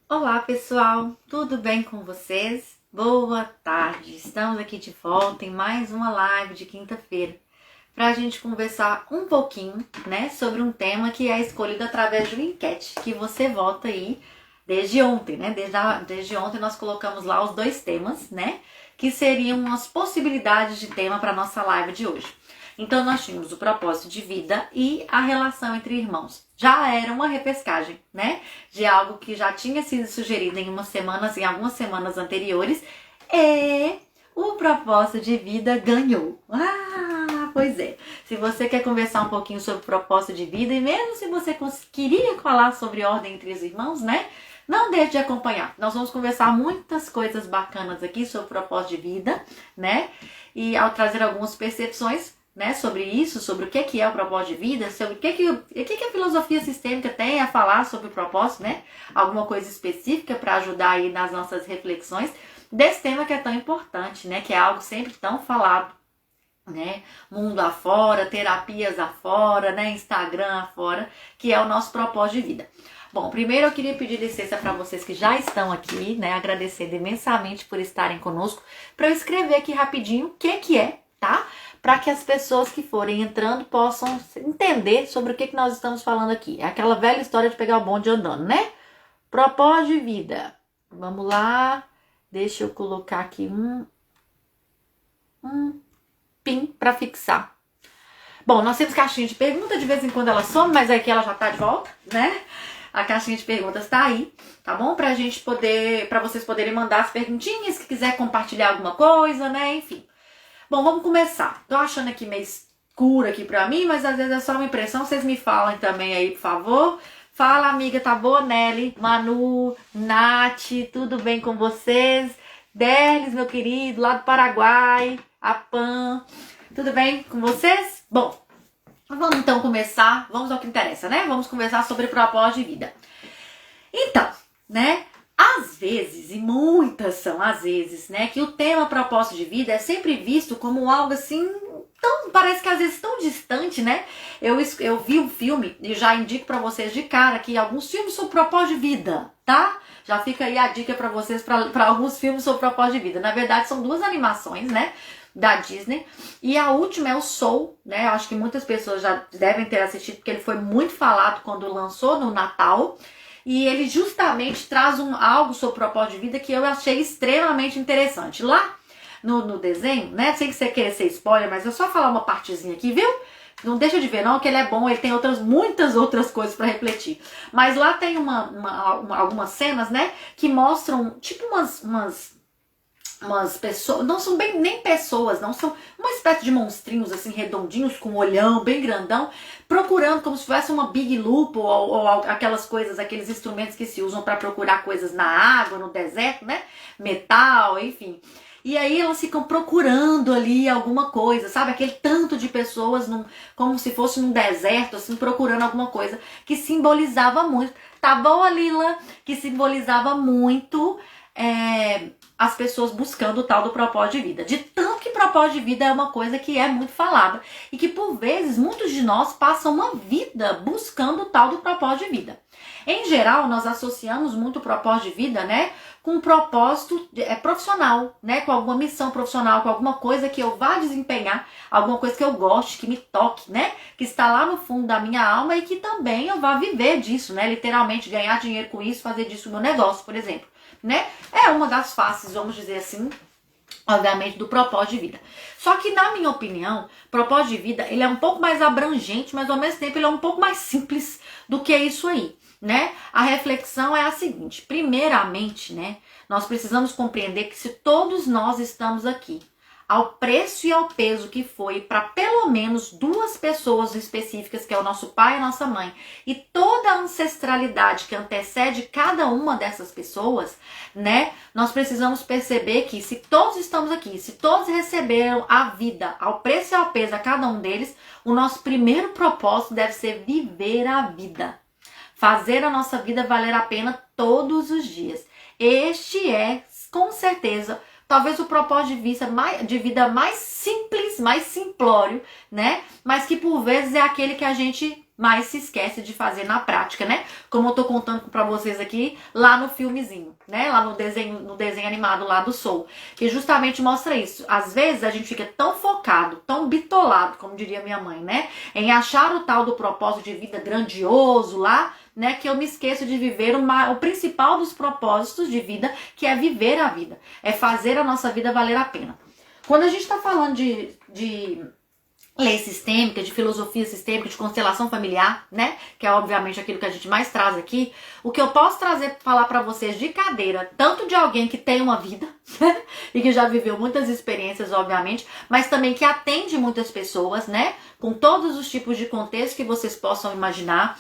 Olá pessoal, tudo bem com vocês? Boa tarde, estamos aqui de volta em mais uma live de quinta-feira para a gente conversar um pouquinho, né, sobre um tema que é escolhido através de uma enquete que você vota aí desde ontem, né? Desde ontem nós colocamos lá os dois temas, né, que seriam as possibilidades de tema para nossa live de hoje. Então nós tínhamos o propósito de vida e a relação entre irmãos. Já era uma repescagem, né? De algo que já tinha sido sugerido em algumas semanas anteriores, e o propósito de vida ganhou. Pois é. Se você quer conversar um pouquinho sobre o propósito de vida, e mesmo se você queria falar sobre ordem entre os irmãos, né? Não deixe de acompanhar. Nós vamos conversar muitas coisas bacanas aqui sobre o propósito de vida, né? E ao trazer algumas percepções, né, sobre isso, sobre o que é o propósito de vida, sobre o que a filosofia sistêmica tem a falar sobre o propósito, né? Alguma coisa específica para ajudar aí nas nossas reflexões desse tema que é tão importante, né? Que é algo sempre tão falado, né? Mundo afora, terapias afora, né? Instagram afora, que é o nosso propósito de vida. Bom, primeiro eu queria pedir licença para vocês que já estão aqui, né? Agradecendo imensamente por estarem conosco, para eu escrever aqui rapidinho o que é, tá? Para que as pessoas que forem entrando possam entender sobre o que nós estamos falando aqui. É aquela velha história de pegar o bonde andando, né? Propósito de vida. Vamos lá. Deixa eu colocar aqui um pin para fixar. Bom, nós temos caixinha de pergunta, de vez em quando ela some, mas aqui ela já tá de volta, né? A caixinha de perguntas tá aí, tá bom? Pra gente poder, para vocês poderem mandar as perguntinhas, que quiser compartilhar alguma coisa, né? Enfim. Bom, vamos começar. Tô achando aqui meio escuro aqui pra mim, mas às vezes é só uma impressão. Vocês me falam também aí, por favor. Fala, amiga, tá boa, Nelly? Manu, Nath, tudo bem com vocês? Derlis, meu querido, lá do Paraguai. A Pan, tudo bem com vocês? Bom, vamos então começar. Vamos ao que interessa, né? Vamos conversar sobre propósito de vida. Então, né? Às vezes, e muitas são as vezes, né, que o tema propósito de vida é sempre visto como algo assim, tão, parece que às vezes tão distante, né? Eu vi um filme e já indico pra vocês de cara que alguns filmes sobre propósito de vida, tá? Já fica aí a dica pra vocês pra alguns filmes sobre propósito de vida. Na verdade, são duas animações, né, da Disney. E a última é o Soul, né? Eu acho que muitas pessoas já devem ter assistido, porque ele foi muito falado quando lançou no Natal. E ele justamente traz algo sobre propósito de vida que eu achei extremamente interessante. Lá no desenho, né? Sem que você queira ser spoiler, mas eu só falar uma partezinha aqui, viu? Não deixa de ver não, que ele é bom, ele tem muitas outras coisas para refletir. Mas lá tem algumas cenas, né? Que mostram tipo umas pessoas, não são bem nem pessoas, não são uma espécie de monstrinhos assim redondinhos com um olhão bem grandão, procurando como se fosse uma big loop ou aquelas coisas, aqueles instrumentos que se usam para procurar coisas na água, no deserto, né? Metal, enfim. E aí elas ficam procurando ali alguma coisa, sabe? Aquele tanto de pessoas como se fosse num deserto, assim, procurando alguma coisa que simbolizava muito. Tá bom, Lila? Que simbolizava muito as pessoas buscando o tal do propósito de vida. De tanto que propósito de vida é uma coisa que é muito falada. E que por vezes muitos de nós passam uma vida buscando o tal do propósito de vida. Em geral, nós associamos muito o propósito de vida, né, com um propósito profissional, né, com alguma missão profissional, com alguma coisa que eu vá desempenhar, alguma coisa que eu goste, que me toque, né, que está lá no fundo da minha alma e que também eu vá viver disso, né, literalmente ganhar dinheiro com isso, fazer disso o meu negócio, por exemplo, né? É uma das faces, vamos dizer assim, obviamente, do propósito de vida. Só que, na minha opinião, propósito de vida, ele é um pouco mais abrangente, mas ao mesmo tempo ele é um pouco mais simples do que isso aí, né? A reflexão é a seguinte: primeiramente, né, nós precisamos compreender que se todos nós estamos aqui, ao preço e ao peso que foi para pelo menos duas pessoas específicas, que é o nosso pai e a nossa mãe, e toda a ancestralidade que antecede cada uma dessas pessoas, né? Nós precisamos perceber que se todos estamos aqui, se todos receberam a vida ao preço e ao peso a cada um deles, o nosso primeiro propósito deve ser viver a vida. Fazer a nossa vida valer a pena todos os dias. Este é, com certeza, talvez o propósito de vida mais simples, mais simplório, né? Mas que por vezes é aquele que a gente mas se esquece de fazer na prática, né? Como eu tô contando pra vocês aqui, lá no filmezinho, né? Lá no desenho animado lá do Soul, que justamente mostra isso. Às vezes a gente fica tão focado, tão bitolado, como diria minha mãe, né? Em achar o tal do propósito de vida grandioso lá, né, que eu me esqueço de viver o principal dos propósitos de vida, que é viver a vida, é fazer a nossa vida valer a pena. Quando a gente está falando de lei sistêmica, de filosofia sistêmica, de constelação familiar, né, que é obviamente aquilo que a gente mais traz aqui, o que eu posso falar para vocês de cadeira, tanto de alguém que tem uma vida, né, e que já viveu muitas experiências, obviamente, mas também que atende muitas pessoas, né, com todos os tipos de contexto que vocês possam imaginar.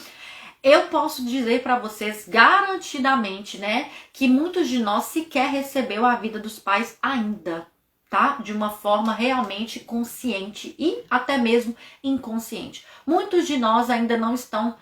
Eu posso dizer para vocês garantidamente, né, que muitos de nós sequer recebeu a vida dos pais ainda, tá? De uma forma realmente consciente e até mesmo inconsciente. Muitos de nós ainda não estão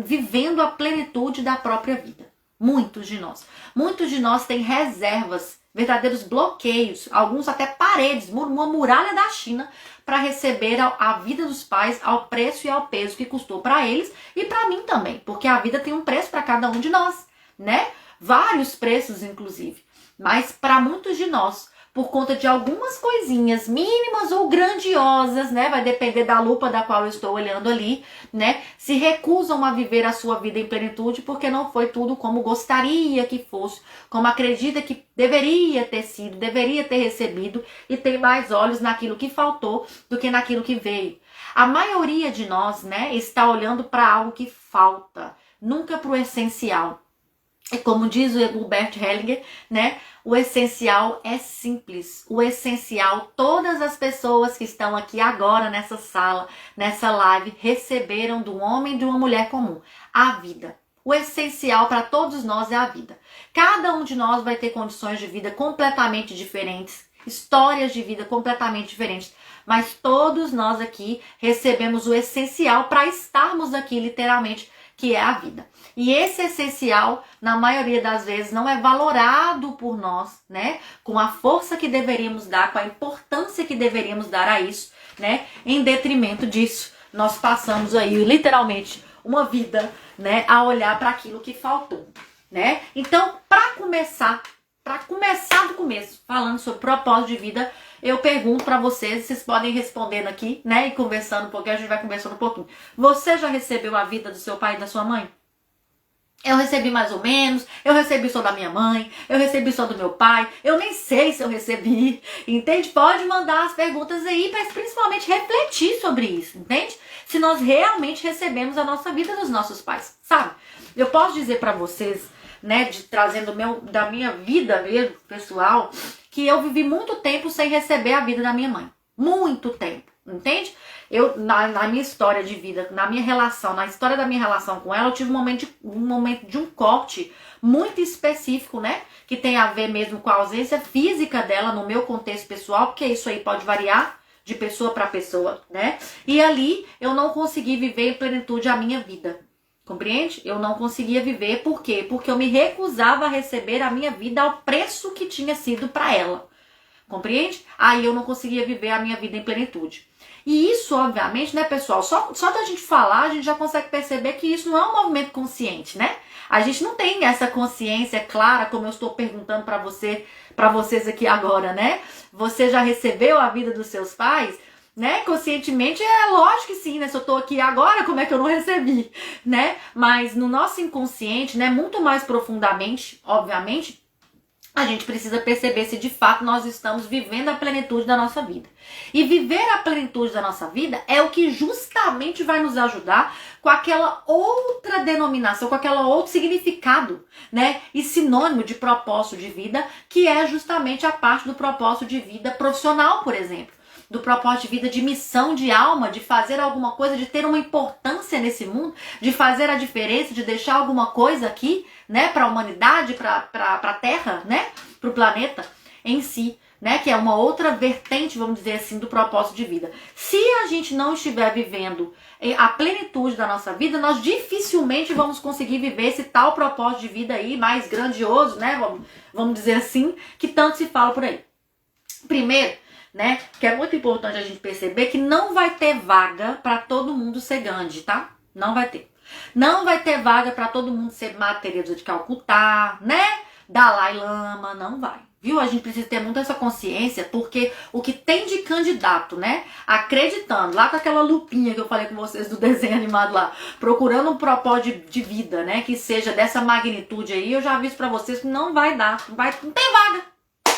vivendo a plenitude da própria vida. Muitos de nós. Muitos de nós têm reservas, verdadeiros bloqueios, alguns até paredes, uma muralha da China para receber a vida dos pais ao preço e ao peso que custou para eles e para mim também, porque a vida tem um preço para cada um de nós, né? Vários preços, inclusive. Mas para muitos de nós, por conta de algumas coisinhas mínimas ou grandiosas, né? Vai depender da lupa da qual eu estou olhando ali, né? Se recusam a viver a sua vida em plenitude porque não foi tudo como gostaria que fosse, como acredita que deveria ter sido, deveria ter recebido e tem mais olhos naquilo que faltou do que naquilo que veio. A maioria de nós, né, está olhando para algo que falta, nunca para o essencial. E como diz o Hubert Hellinger, né, o essencial é simples. O essencial, todas as pessoas que estão aqui agora nessa sala, nessa live, receberam de um homem e de uma mulher comum, a vida. O essencial para todos nós é a vida. Cada um de nós vai ter condições de vida completamente diferentes, histórias de vida completamente diferentes, mas todos nós aqui recebemos o essencial para estarmos aqui literalmente, que é a vida. E esse essencial, na maioria das vezes, não é valorado por nós, né? Com a força que deveríamos dar, com a importância que deveríamos dar a isso, né? Em detrimento disso, nós passamos aí, literalmente, uma vida, né? A olhar para aquilo que faltou, né? Então, para começar do começo, falando sobre propósito de vida, eu pergunto para vocês podem ir respondendo aqui, né? E conversando um pouquinho, a gente vai conversando um pouquinho. Você já recebeu a vida do seu pai e da sua mãe? Eu recebi mais ou menos, eu recebi só da minha mãe, eu recebi só do meu pai, eu nem sei se eu recebi, entende? Pode mandar as perguntas aí, mas principalmente refletir sobre isso, entende? Se nós realmente recebemos a nossa vida dos nossos pais, sabe? Eu posso dizer pra vocês, né, trazendo da minha vida mesmo, pessoal, que eu vivi muito tempo sem receber a vida da minha mãe. Muito tempo, entende? Eu, na minha história de vida, na minha relação, na história da minha relação com ela, eu tive um momento de um corte muito específico, né? Que tem a ver mesmo com a ausência física dela no meu contexto pessoal, porque isso aí pode variar de pessoa para pessoa, né? E ali eu não consegui viver em plenitude a minha vida. Compreende? Eu não conseguia viver, por quê? Porque eu me recusava a receber a minha vida ao preço que tinha sido para ela. Compreende? Aí eu não conseguia viver a minha vida em plenitude. E isso, obviamente, né, pessoal, só da gente falar, a gente já consegue perceber que isso não é um movimento consciente, né? A gente não tem essa consciência clara, como eu estou perguntando para vocês aqui agora, né? Você já recebeu a vida dos seus pais? Né? Conscientemente é lógico que sim, né? Se eu tô aqui agora, como é que eu não recebi, né? Mas no nosso inconsciente, né, muito mais profundamente, obviamente, a gente precisa perceber se de fato nós estamos vivendo a plenitude da nossa vida. E viver a plenitude da nossa vida é o que justamente vai nos ajudar com aquela outra denominação, com aquele outro significado, né? E sinônimo de propósito de vida, que é justamente a parte do propósito de vida profissional, por exemplo. Do propósito de vida, de missão, de alma, de fazer alguma coisa, de ter uma importância nesse mundo, de fazer a diferença, de deixar alguma coisa aqui, né, para a humanidade, para a Terra, né, para o planeta em si, né, que é uma outra vertente, vamos dizer assim, do propósito de vida. Se a gente não estiver vivendo a plenitude da nossa vida, nós dificilmente vamos conseguir viver esse tal propósito de vida aí, mais grandioso, né, vamos dizer assim, que tanto se fala por aí. Primeiro, né, que é muito importante a gente perceber que não vai ter vaga para todo mundo ser Gandhi, tá? Não vai ter. Não vai ter vaga para todo mundo ser Madre Teresa de Calcutá, né? Dalai Lama, não vai. Viu? A gente precisa ter muito essa consciência, porque o que tem de candidato, né? Acreditando, lá com aquela lupinha que eu falei com vocês do desenho animado lá, procurando um propósito de vida, né? Que seja dessa magnitude aí, eu já aviso pra vocês que não vai dar. Não tem vaga,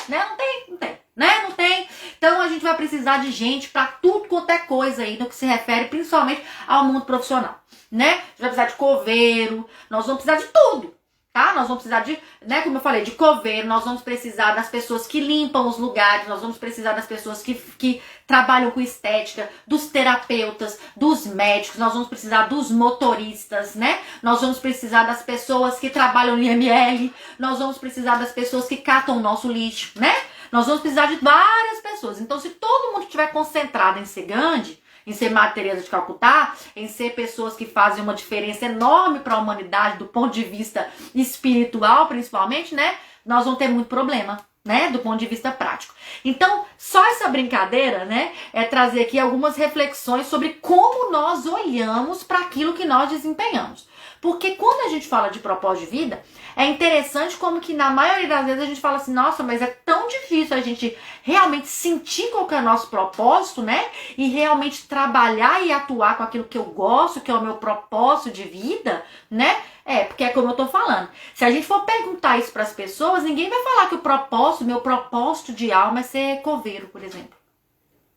né? Não tem, né? Não tem. Então a gente vai precisar de gente pra tudo quanto é coisa aí, no que se refere principalmente ao mundo profissional, né? A gente vai precisar de coveiro, nós vamos precisar de tudo. Tá? Nós vamos precisar de, né, como eu falei, de coveiro, nós vamos precisar das pessoas que limpam os lugares, nós vamos precisar das pessoas que trabalham com estética, dos terapeutas, dos médicos, nós vamos precisar dos motoristas, né? Nós vamos precisar das pessoas que trabalham no IML, nós vamos precisar das pessoas que catam o nosso lixo, né? Nós vamos precisar de várias pessoas. Então, se todo mundo estiver concentrado em ser grande, em ser Madre Teresa de Calcutá, em ser pessoas que fazem uma diferença enorme para a humanidade do ponto de vista espiritual, principalmente, né? Nós vamos ter muito problema, né? Do ponto de vista prático. Então, só essa brincadeira, né? É trazer aqui algumas reflexões sobre como nós olhamos para aquilo que nós desempenhamos. Porque quando a gente fala de propósito de vida, é interessante como que na maioria das vezes a gente fala assim, nossa, mas é tão difícil a gente realmente sentir qual que é o nosso propósito, né? E realmente trabalhar e atuar com aquilo que eu gosto, que é o meu propósito de vida, né? Porque é como eu tô falando. Se a gente for perguntar isso para as pessoas, ninguém vai falar que meu propósito de alma é ser coveiro, por exemplo,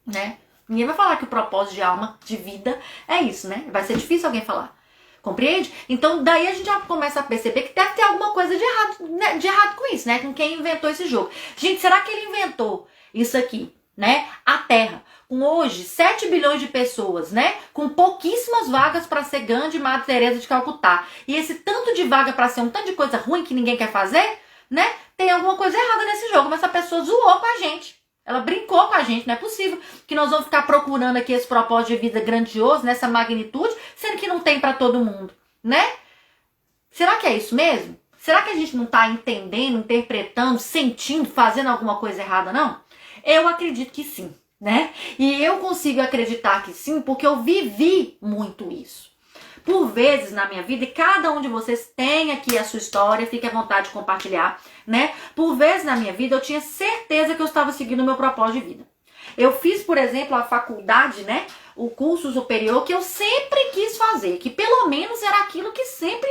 né? Ninguém vai falar que o propósito de alma, de vida, é isso, né? Vai ser difícil alguém falar. Compreende? Então, daí a gente já começa a perceber que deve ter alguma coisa de errado, né, com isso, né? Com quem inventou esse jogo. Gente, será que ele inventou isso aqui, né? A Terra, com hoje 7 bilhões de pessoas, né? Com pouquíssimas vagas para ser grande Madre Teresa de Calcutá. E esse tanto de vaga para ser um tanto de coisa ruim que ninguém quer fazer, né? Tem alguma coisa errada nesse jogo, mas essa pessoa zoou com a gente. Ela brincou com a gente, não é possível que nós vamos ficar procurando aqui esse propósito de vida grandioso, nessa magnitude, sendo que não tem para todo mundo, né? Será que é isso mesmo? Será que a gente não está entendendo, interpretando, sentindo, fazendo alguma coisa errada, não? Eu acredito que sim, né? E eu consigo acreditar que sim, porque eu vivi muito isso. Por vezes na minha vida, e cada um de vocês tem aqui a sua história, fique à vontade de compartilhar, né? Por vezes na minha vida eu tinha certeza que eu estava seguindo o meu propósito de vida. Eu fiz, por exemplo, a faculdade, né? O curso superior que eu sempre quis fazer, que pelo menos era aquilo que sempre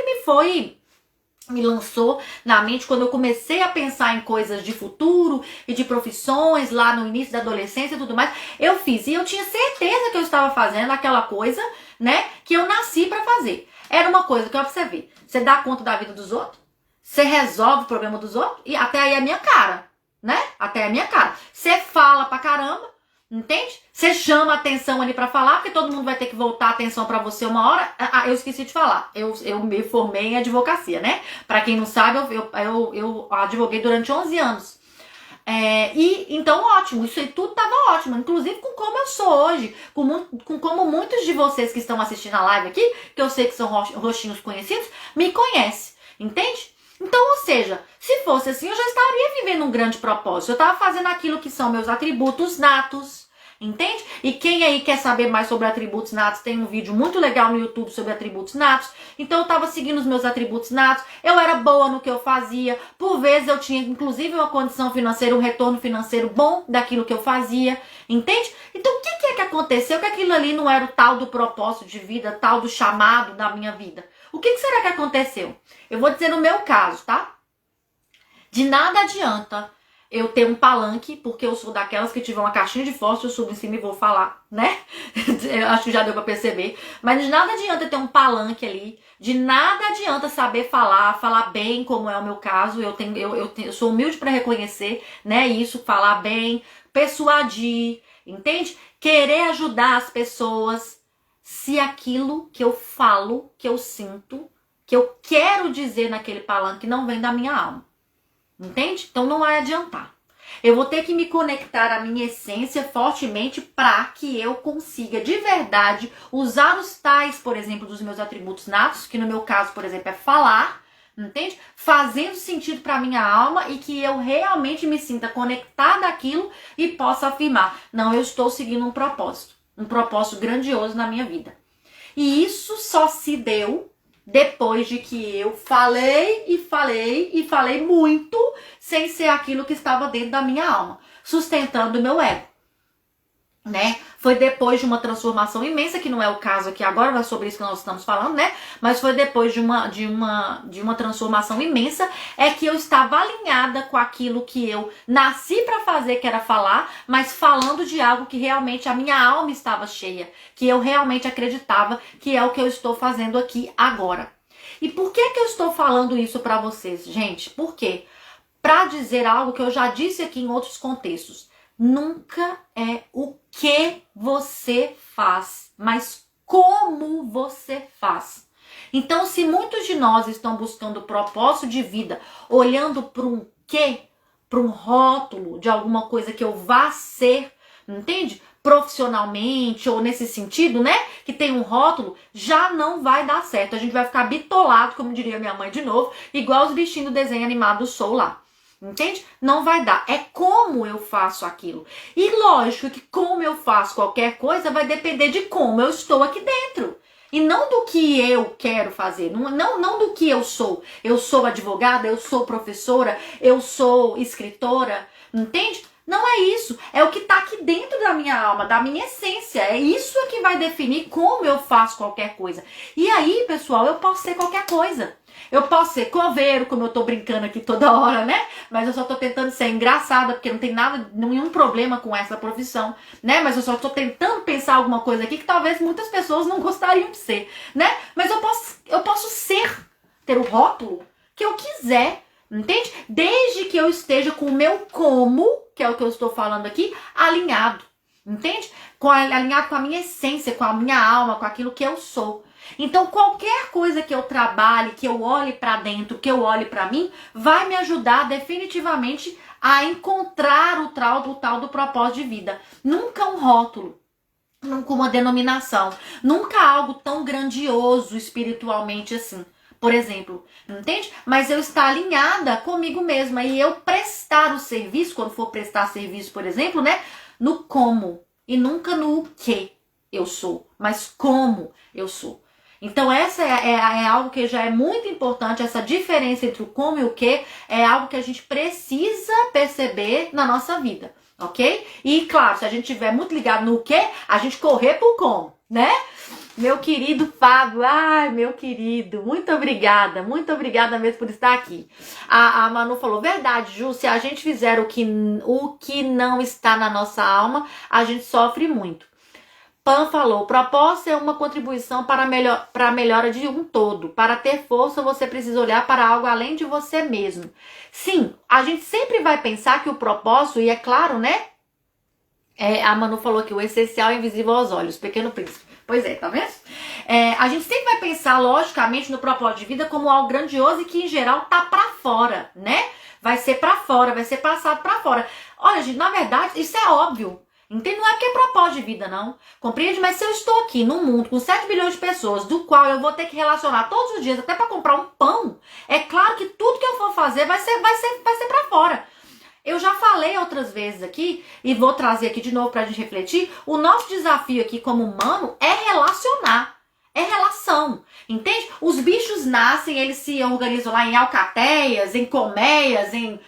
me lançou na mente quando eu comecei a pensar em coisas de futuro e de profissões lá no início da adolescência e tudo mais. Eu fiz e eu tinha certeza que eu estava fazendo aquela coisa, né, que eu nasci pra fazer. Era uma coisa que eu observei. Você dá conta da vida dos outros, você resolve o problema dos outros e até aí é minha cara, né? Até é minha cara. Você fala pra caramba, entende? Você chama a atenção ali pra falar, porque todo mundo vai ter que voltar a atenção pra você uma hora. Eu esqueci de falar. Eu me formei em advocacia, né? Pra quem não sabe, eu advoguei durante 11 anos. Então, ótimo, isso aí tudo tava ótimo, inclusive com como eu sou hoje, com como muitos de vocês que estão assistindo a live aqui, que eu sei que são rostinhos conhecidos, me conhecem, entende? Então, ou seja, se fosse assim, eu já estaria vivendo um grande propósito, eu estava fazendo aquilo que são meus atributos natos, entende? E quem aí quer saber mais sobre atributos natos, tem um vídeo muito legal no YouTube sobre atributos natos. Então eu estava seguindo os meus atributos natos, eu era boa no que eu fazia, por vezes eu tinha inclusive uma condição financeira, um retorno financeiro bom daquilo que eu fazia, entende? Então o que é que aconteceu? Que aquilo ali não era o tal do propósito de vida, tal do chamado da minha vida. O que será que aconteceu? Eu vou dizer no meu caso, tá? De nada adianta eu ter um palanque, porque eu sou daquelas que tiver uma caixinha de fósforo, eu subo em cima e vou falar, né? Eu acho que já deu pra perceber. Mas de nada adianta ter um palanque ali, de nada adianta saber falar bem, como é o meu caso. Eu sou humilde pra reconhecer, né? Isso, falar bem, persuadir, entende? Querer ajudar as pessoas, se aquilo que eu falo, que eu sinto, que eu quero dizer naquele palanque não vem da minha alma. Entende? Então não vai adiantar. Eu vou ter que me conectar à minha essência fortemente para que eu consiga de verdade usar os tais, por exemplo, dos meus atributos natos, que no meu caso, por exemplo, é falar, entende? Fazendo sentido para minha alma e que eu realmente me sinta conectada àquilo e possa afirmar, não, eu estou seguindo um propósito grandioso na minha vida. E isso só se deu depois de que eu falei e falei e falei muito sem ser aquilo que estava dentro da minha alma, sustentando o meu ego, né? Foi depois de uma transformação imensa, que não é o caso aqui agora, não é sobre isso que nós estamos falando, né? Mas foi depois de uma transformação imensa, é que eu estava alinhada com aquilo que eu nasci para fazer, que era falar, mas falando de algo que realmente a minha alma estava cheia, que eu realmente acreditava que é o que eu estou fazendo aqui agora. E por que eu estou falando isso para vocês, gente? Por quê? Para dizer algo que eu já disse aqui em outros contextos. Nunca é o que você faz, mas como você faz. Então, se muitos de nós estão buscando propósito de vida, olhando para um quê, para um rótulo de alguma coisa que eu vá ser, entende? Profissionalmente ou nesse sentido, né? Que tem um rótulo, já não vai dar certo. A gente vai ficar bitolado, como diria minha mãe de novo, igual os bichinhos do desenho animado do Soul lá. Entende? Não vai dar. É como eu faço aquilo. E lógico que como eu faço qualquer coisa vai depender de como eu estou aqui dentro. E não do que eu quero fazer. Não do que eu sou. Eu sou advogada, eu sou professora, eu sou escritora. Entende? Não é isso. É o que está aqui dentro da minha alma, da minha essência. É isso que vai definir como eu faço qualquer coisa. E aí, pessoal, eu posso ser qualquer coisa. Eu posso ser coveiro, como eu tô brincando aqui toda hora, né? Mas eu só tô tentando ser engraçada, porque não tem nada, nenhum problema com essa profissão, né? Mas eu só tô tentando pensar alguma coisa aqui que talvez muitas pessoas não gostariam de ser, né? Mas eu posso ser, ter o rótulo que eu quiser, entende? Desde que eu esteja com o meu como, que é o que eu estou falando aqui, alinhado, entende? Alinhado com a minha essência, com a minha alma, com aquilo que eu sou. Então, qualquer coisa que eu trabalhe, que eu olhe para dentro, que eu olhe para mim, vai me ajudar definitivamente a encontrar o tal do propósito de vida. Nunca um rótulo, nunca uma denominação, nunca algo tão grandioso espiritualmente assim. Por exemplo, entende? Mas eu estar alinhada comigo mesma e eu prestar o serviço, quando for prestar serviço, por exemplo, né? No como e nunca no que eu sou, mas como eu sou. Então essa é algo que já é muito importante, essa diferença entre o como e o que é algo que a gente precisa perceber na nossa vida, ok? E claro, se a gente estiver muito ligado no que, a gente correr pro como, né? Meu querido Fábio, ai meu querido, muito obrigada mesmo por estar aqui. A Manu falou, verdade Ju, se a gente fizer o que não está na nossa alma, a gente sofre muito. Pan falou, propósito é uma contribuição para a melhora de um todo. Para ter força, você precisa olhar para algo além de você mesmo. Sim, a gente sempre vai pensar que o propósito, e é claro, né? A Manu falou que o essencial é invisível aos olhos, Pequeno Príncipe. Pois é, tá vendo? A gente sempre vai pensar, logicamente, no propósito de vida como algo grandioso e que, em geral, tá pra fora, né? Vai ser pra fora, vai ser passado pra fora. Olha, gente, na verdade, isso é óbvio. Entende? Não é porque é propósito de vida, não. Compreende? Mas se eu estou aqui num mundo com 7 bilhões de pessoas, do qual eu vou ter que relacionar todos os dias, até para comprar um pão, é claro que tudo que eu for fazer vai ser para fora. Eu já falei outras vezes aqui, e vou trazer aqui de novo pra gente refletir, o nosso desafio aqui como humano é relacionar. É relação, entende? Os bichos nascem, eles se organizam lá em alcateias, em colmeias, em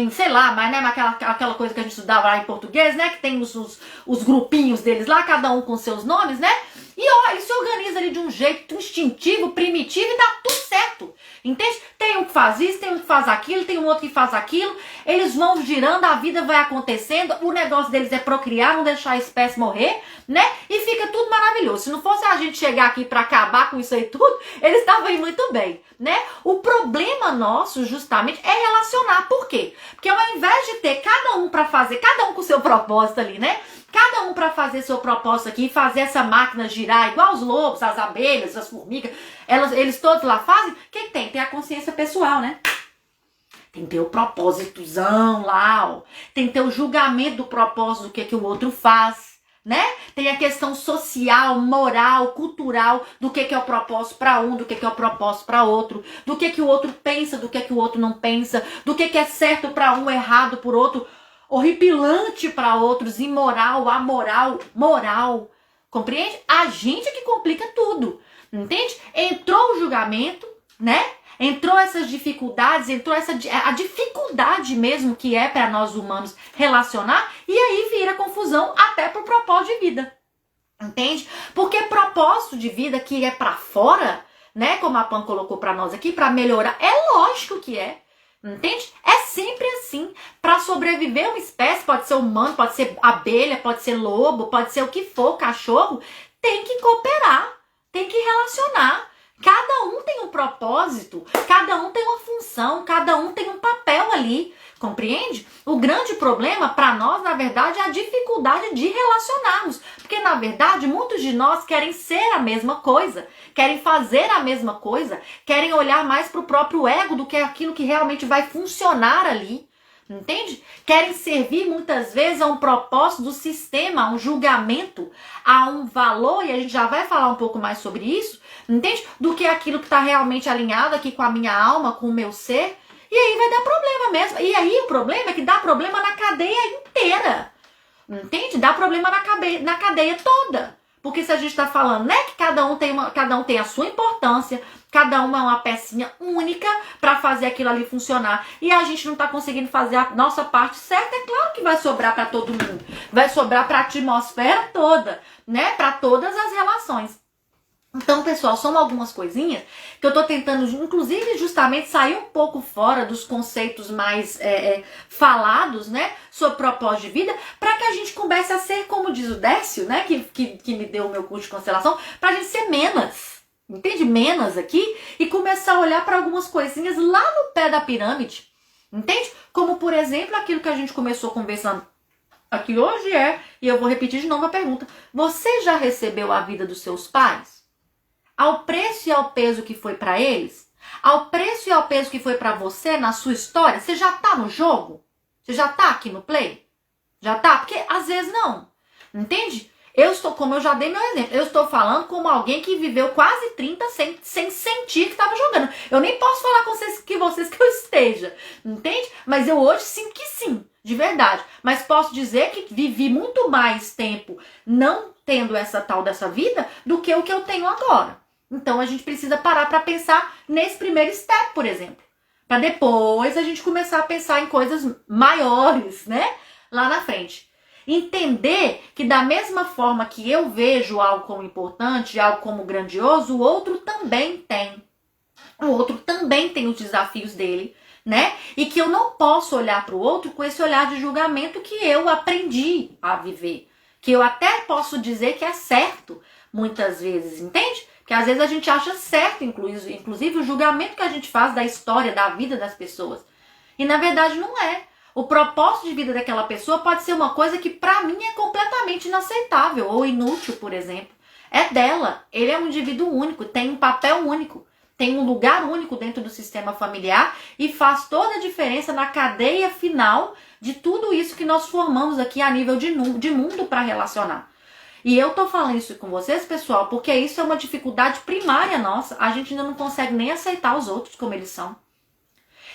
sei lá, mas né, aquela coisa que a gente estudava lá em português, né? Que tem os grupinhos deles lá, cada um com seus nomes, né? E ó, ele se organiza ali de um jeito instintivo, primitivo e dá tudo certo. Entende? Tem um que faz isso, tem um que faz aquilo, tem um outro que faz aquilo. Eles vão girando, a vida vai acontecendo. O negócio deles é procriar, não deixar a espécie morrer, né? E fica tudo maravilhoso. Se não fosse a gente chegar aqui para acabar com isso aí tudo, eles estavam aí muito bem, né? O problema nosso, justamente, é relacionar. Por quê? Porque ao invés de ter cada um para fazer, cada um com o seu propósito ali, né? Cada um para fazer seu propósito aqui, fazer essa máquina girar, igual os lobos, as abelhas, as formigas, eles todos lá fazem. O que tem? Tem a consciência pessoal, né? Tem que ter o propósitozão lá, ó. Tem que ter o julgamento do propósito do que o outro faz, né? Tem a questão social, moral, cultural, do que é o propósito para um, do que é o propósito para outro, do que o outro pensa, do que o outro não pensa, do que é certo para um, errado por outro, horripilante para outros, imoral, amoral, moral. Compreende? A gente que complica tudo, entende? Entrou o julgamento, né? Entrou essas dificuldades, a dificuldade mesmo que é para nós humanos relacionar, e aí vira confusão até pro propósito de vida. Entende? Porque propósito de vida que é para fora, né, como a Pan colocou para nós aqui, para melhorar, é lógico que é. Entende? É sempre assim. Para sobreviver uma espécie, pode ser humano, pode ser abelha, pode ser lobo, pode ser o que for, cachorro, tem que cooperar, tem que relacionar. Cada um tem um propósito, cada um tem uma função, cada um tem um papel ali, compreende? O grande problema para nós, na verdade, é a dificuldade de relacionarmos. Porque, na verdade, muitos de nós querem ser a mesma coisa, querem fazer a mesma coisa, querem olhar mais para o próprio ego do que aquilo que realmente vai funcionar ali. Entende? Querem servir muitas vezes a um propósito do sistema, a um julgamento, a um valor, e a gente já vai falar um pouco mais sobre isso, entende? Do que aquilo que está realmente alinhado aqui com a minha alma, com o meu ser, e aí vai dar problema mesmo. E aí o problema é que dá problema na cadeia inteira, entende? Dá problema na cadeia toda. Porque se a gente está falando, né, que cada um tem a sua importância, cada uma é uma pecinha única para fazer aquilo ali funcionar, e a gente não está conseguindo fazer a nossa parte certa, é claro que vai sobrar para todo mundo. Vai sobrar para a atmosfera toda, né, para todas as relações. Então, pessoal, são algumas coisinhas que eu tô tentando, inclusive, justamente sair um pouco fora dos conceitos mais falados, né, sobre propósito de vida, para que a gente comece a ser, como diz o Décio, né, que me deu o meu curso de constelação, pra gente ser menos, entende? Menos aqui, e começar a olhar para algumas coisinhas lá no pé da pirâmide, entende? Como, por exemplo, aquilo que a gente começou conversando aqui hoje e eu vou repetir de novo a pergunta, você já recebeu a vida dos seus pais? Ao preço e ao peso que foi para eles? Ao preço e ao peso que foi para você na sua história? Você já tá no jogo? Você já tá aqui no play? Já tá? Porque às vezes não. Entende? Como eu já dei meu exemplo, eu estou falando como alguém que viveu quase 30 sem sentir que estava jogando. Eu nem posso falar com vocês que eu esteja. Entende? Mas eu hoje sinto que sim, de verdade. Mas posso dizer que vivi muito mais tempo não tendo essa tal dessa vida do que o que eu tenho agora. Então a gente precisa parar para pensar nesse primeiro step, por exemplo. Para depois a gente começar a pensar em coisas maiores, né? Lá na frente. Entender que da mesma forma que eu vejo algo como importante, algo como grandioso, o outro também tem. O outro também tem os desafios dele, né? E que eu não posso olhar para o outro com esse olhar de julgamento que eu aprendi a viver. Que eu até posso dizer que é certo, muitas vezes, entende? Porque às vezes a gente acha certo, inclusive, o julgamento que a gente faz da história, da vida das pessoas. E na verdade não é. O propósito de vida daquela pessoa pode ser uma coisa que pra mim é completamente inaceitável ou inútil, por exemplo. É dela. Ele é um indivíduo único, tem um papel único, tem um lugar único dentro do sistema familiar e faz toda a diferença na cadeia final de tudo isso que nós formamos aqui a nível de mundo para relacionar. E eu tô falando isso com vocês, pessoal, porque isso é uma dificuldade primária nossa. A gente ainda não consegue nem aceitar os outros como eles são.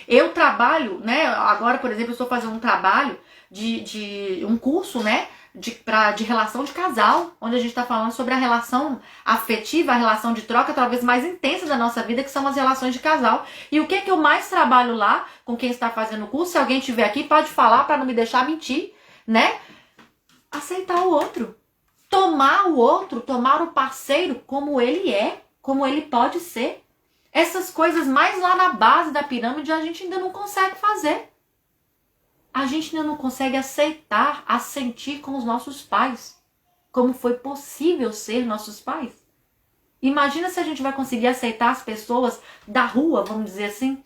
Eu trabalho, né, agora, por exemplo, eu estou fazendo um trabalho de um curso, né, de relação de casal, onde a gente está falando sobre a relação afetiva, a relação de troca talvez mais intensa da nossa vida, que são as relações de casal. E o que eu mais trabalho lá, com quem está fazendo o curso, se alguém estiver aqui, pode falar para não me deixar mentir, né? Aceitar o outro. Tomar o outro, tomar o parceiro como ele é, como ele pode ser. Essas coisas mais lá na base da pirâmide a gente ainda não consegue fazer. A gente ainda não consegue aceitar, assentir com os nossos pais. Como foi possível ser nossos pais. Imagina se a gente vai conseguir aceitar as pessoas da rua, vamos dizer assim,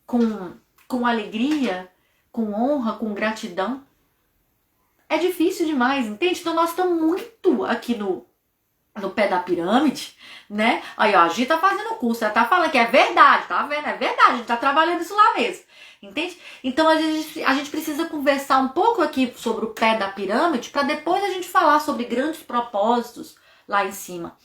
com alegria, com honra, com gratidão. É difícil demais, entende? Então nós estamos muito aqui no pé da pirâmide, né? Aí, ó, a Gi tá fazendo o curso, ela tá falando que é verdade, tá vendo? É verdade, a gente tá trabalhando isso lá mesmo, entende? Então a gente precisa conversar um pouco aqui sobre o pé da pirâmide para depois a gente falar sobre grandes propósitos lá em cima.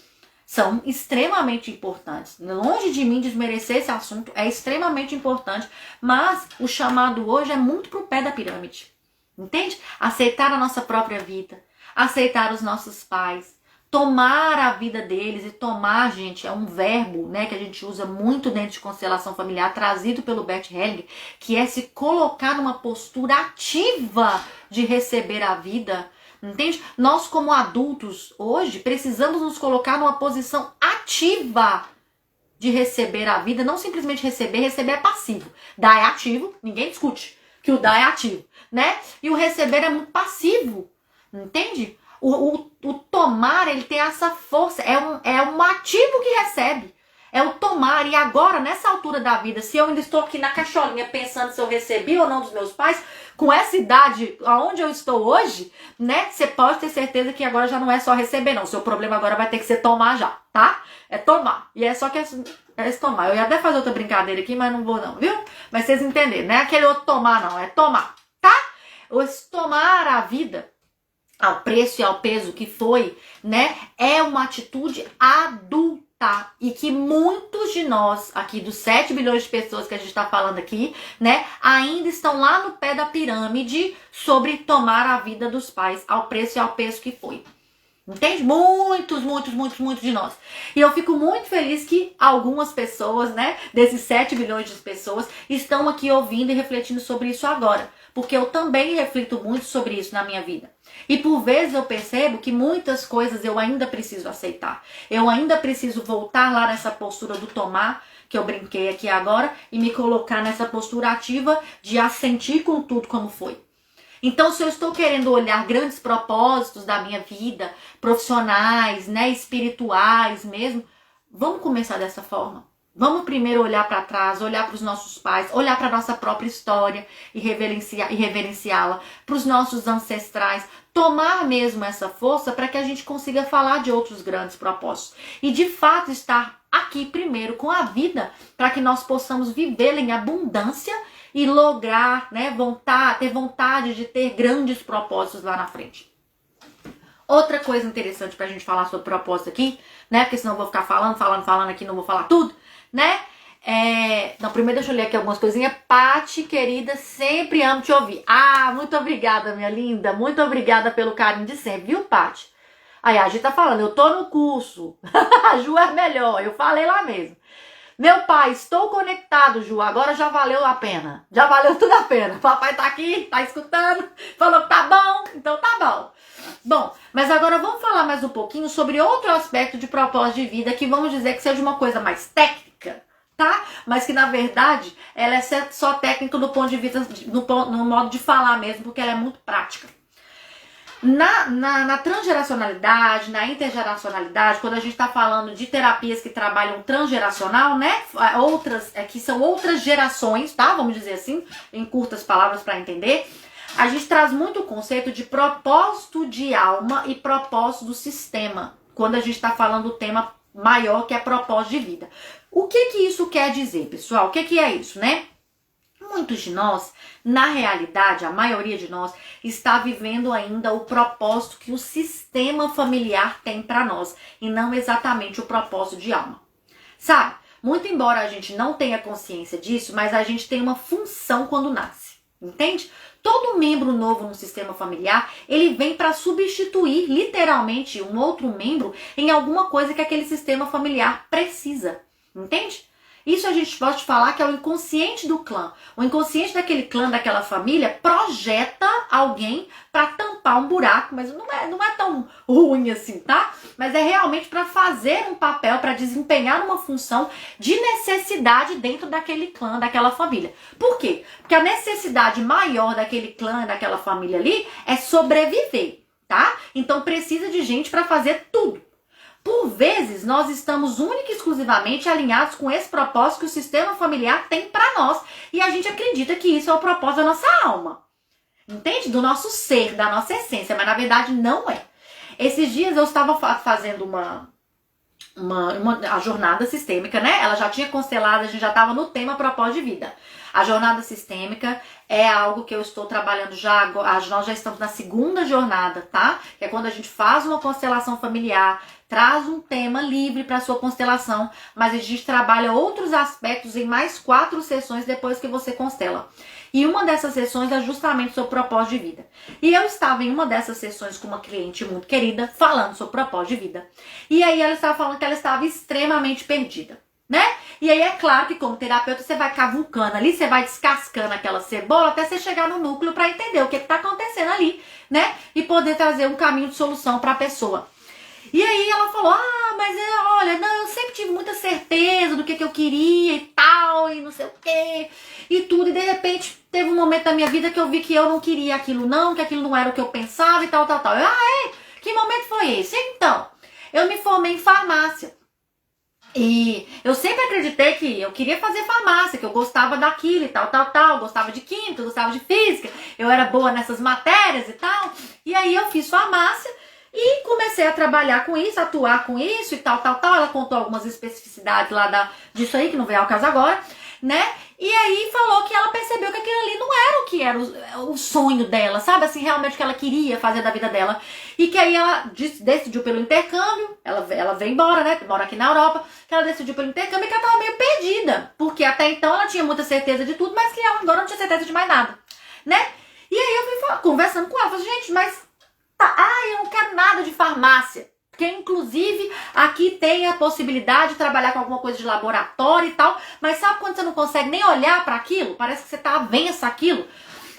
São extremamente importantes. Longe de mim desmerecer esse assunto, é extremamente importante, mas o chamado hoje é muito pro pé da pirâmide. Entende? Aceitar a nossa própria vida, aceitar os nossos pais, tomar a vida deles. E tomar, gente, é um verbo, né, que a gente usa muito dentro de constelação familiar, trazido pelo Bert Hellinger, que é se colocar numa postura ativa de receber a vida. Entende? Nós, como adultos, hoje, precisamos nos colocar numa posição ativa de receber a vida, não simplesmente receber. Receber é passivo, dar é ativo, ninguém discute que o dar é ativo, né? E o receber é muito passivo, entende? O tomar, ele tem essa força, é um ativo que recebe, é o tomar. E agora, nessa altura da vida, se eu ainda estou aqui na cacholinha pensando se eu recebi ou não dos meus pais, com essa idade, aonde eu estou hoje, né? Você pode ter certeza que agora já não é só receber, não. O seu problema agora vai ter que ser tomar já, tá? É tomar. E é só que é tomar. Eu ia até fazer outra brincadeira aqui, mas não vou não, viu? Mas vocês entenderam, não é aquele outro tomar, não. É tomar, tá? Esse tomar a vida ao preço e ao peso que foi, né? É uma atitude adulta. E que muitos de nós, aqui dos 7 bilhões de pessoas que a gente está falando aqui, né, ainda estão lá no pé da pirâmide sobre tomar a vida dos pais ao preço e ao peso que foi. Entende? Muitos de nós. E eu fico muito feliz que algumas pessoas, né, desses 7 bilhões de pessoas, estão aqui ouvindo e refletindo sobre isso agora. Porque eu também reflito muito sobre isso na minha vida. E por vezes eu percebo que muitas coisas eu ainda preciso aceitar. Eu ainda preciso voltar lá nessa postura do tomar, que eu brinquei aqui agora, e me colocar nessa postura ativa de assentir com tudo como foi. Então, se eu estou querendo olhar grandes propósitos da minha vida, profissionais, né, espirituais mesmo, vamos começar dessa forma. Vamos primeiro olhar para trás, olhar para os nossos pais, olhar para a nossa própria história e reverenciá-la, para os nossos ancestrais, tomar mesmo essa força para que a gente consiga falar de outros grandes propósitos. E de fato estar aqui primeiro com a vida, para que nós possamos vivê-la em abundância e lograr, né, ter vontade de ter grandes propósitos lá na frente. Outra coisa interessante pra gente falar sobre propósito aqui, né, porque senão eu vou ficar falando aqui, não vou falar tudo, né? Não, primeiro deixa eu ler aqui algumas coisinhas. Pati, querida, sempre amo te ouvir. Ah, muito obrigada, minha linda, muito obrigada pelo carinho de sempre, viu, Pati? Aí a gente tá falando, eu tô no curso, a Ju é melhor, eu falei lá mesmo. Meu pai, estou conectado, Ju, agora já valeu a pena. Já valeu tudo a pena. Papai tá aqui, tá escutando, falou que tá bom, então tá bom. Bom, mas agora vamos falar mais um pouquinho sobre outro aspecto de propósito de vida, que vamos dizer que seja uma coisa mais técnica, tá? Mas que na verdade ela é só técnica do ponto de vista, no modo de falar mesmo, porque ela é muito prática. Na transgeracionalidade, na intergeracionalidade, quando a gente está falando de terapias que trabalham transgeracional, né? Que são outras gerações, tá? Vamos dizer assim, em curtas palavras para entender. A gente traz muito o conceito de propósito de alma e propósito do sistema, quando a gente está falando do tema maior, que é propósito de vida. O que isso quer dizer, pessoal? O que é isso, né? Muitos de nós, na realidade, a maioria de nós, está vivendo ainda o propósito que o sistema familiar tem para nós, e não exatamente o propósito de alma. Sabe, muito embora a gente não tenha consciência disso, mas a gente tem uma função quando nasce, entende? Todo membro novo no sistema familiar, ele vem para substituir, literalmente, um outro membro em alguma coisa que aquele sistema familiar precisa, entende? Isso a gente pode falar que é o inconsciente do clã. O inconsciente daquele clã, daquela família, projeta alguém para tampar um buraco, mas não é tão ruim assim, tá? Mas é realmente para fazer um papel, para desempenhar uma função de necessidade dentro daquele clã, daquela família. Por quê? Porque a necessidade maior daquele clã, daquela família ali, é sobreviver, tá? Então precisa de gente para fazer tudo. Por vezes, nós estamos única e exclusivamente alinhados com esse propósito que o sistema familiar tem para nós. E a gente acredita que isso é o propósito da nossa alma. Entende? Do nosso ser, da nossa essência. Mas na verdade não é. Esses dias eu estava fazendo a jornada sistêmica, né? Ela já tinha constelado, a gente já estava no tema propósito de vida. A jornada sistêmica é algo que eu estou trabalhando já agora. Nós já estamos na segunda jornada, tá? Que é quando a gente faz uma constelação familiar, traz um tema livre para sua constelação, mas a gente trabalha outros aspectos em mais 4 sessões depois que você constela. E uma dessas sessões é justamente sobre propósito de vida. E eu estava em uma dessas sessões com uma cliente muito querida, falando sobre propósito de vida. E aí ela estava falando que ela estava extremamente perdida, né? E aí é claro que como terapeuta você vai cavucando ali, você vai descascando aquela cebola até você chegar no núcleo para entender o que está acontecendo ali, né? E poder trazer um caminho de solução para a pessoa. E aí ela falou, mas olha, não, eu sempre tive muita certeza do que eu queria e tal, e não sei o que, e tudo, e de repente teve um momento da minha vida que eu vi que eu não queria aquilo não, que aquilo não era o que eu pensava e tal. Eu, que momento foi esse? Então, eu me formei em farmácia. E eu sempre acreditei que eu queria fazer farmácia, que eu gostava daquilo e tal, gostava de química, gostava de física, eu era boa nessas matérias e tal, e aí eu fiz farmácia, e comecei a trabalhar com isso, atuar com isso e tal. Ela contou algumas especificidades lá disso aí, que não vem ao caso agora, né? E aí falou que ela percebeu que aquilo ali não era o que era o sonho dela, sabe? Assim, realmente o que ela queria fazer da vida dela. E que aí ela decidiu pelo intercâmbio, ela veio embora, né? Mora aqui na Europa, que ela decidiu pelo intercâmbio e que ela tava meio perdida. Porque até então ela tinha muita certeza de tudo, mas que ela agora não tinha certeza de mais nada, né? E aí eu fui conversando com ela, falei, gente, mas eu não quero nada de farmácia. Porque, inclusive, aqui tem a possibilidade de trabalhar com alguma coisa de laboratório e tal. Mas sabe quando você não consegue nem olhar para aquilo? Parece que você tá avença aquilo.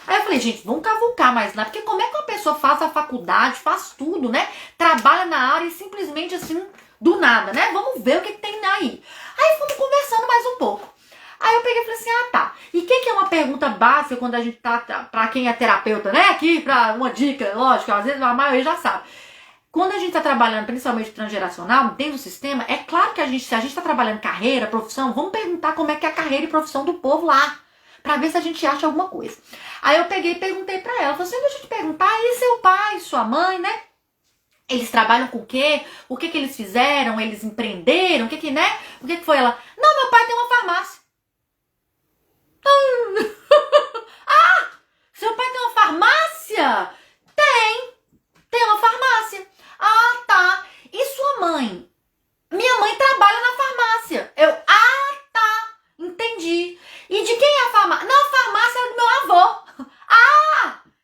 Aí eu falei, gente, vamos cavucar mais lá. Porque como é que uma pessoa faz a faculdade, faz tudo, né? Trabalha na área e simplesmente assim, do nada, né? Vamos ver o que tem aí. Aí fomos conversando mais um pouco. Aí eu peguei e falei assim, tá. E o que é uma pergunta básica quando a gente tá, pra quem é terapeuta, né? Aqui, pra uma dica, lógico, às vezes a maioria já sabe. Quando a gente tá trabalhando, principalmente transgeracional, dentro do sistema, é claro que se a gente tá trabalhando carreira, profissão, vamos perguntar como é que é a carreira e profissão do povo lá, pra ver se a gente acha alguma coisa. Aí eu peguei e perguntei pra ela, falei assim, deixa eu te perguntar, e seu pai, sua mãe, né? Eles trabalham com o quê? O que eles fizeram? Eles empreenderam? O que né? O que foi ela? Não, meu pai tem uma farmácia. Seu pai tem uma farmácia? Tem uma farmácia. Tá. E sua mãe? Minha mãe trabalha na farmácia. Tá. Entendi. E de quem é a farmácia? Não, a farmácia era do meu avô.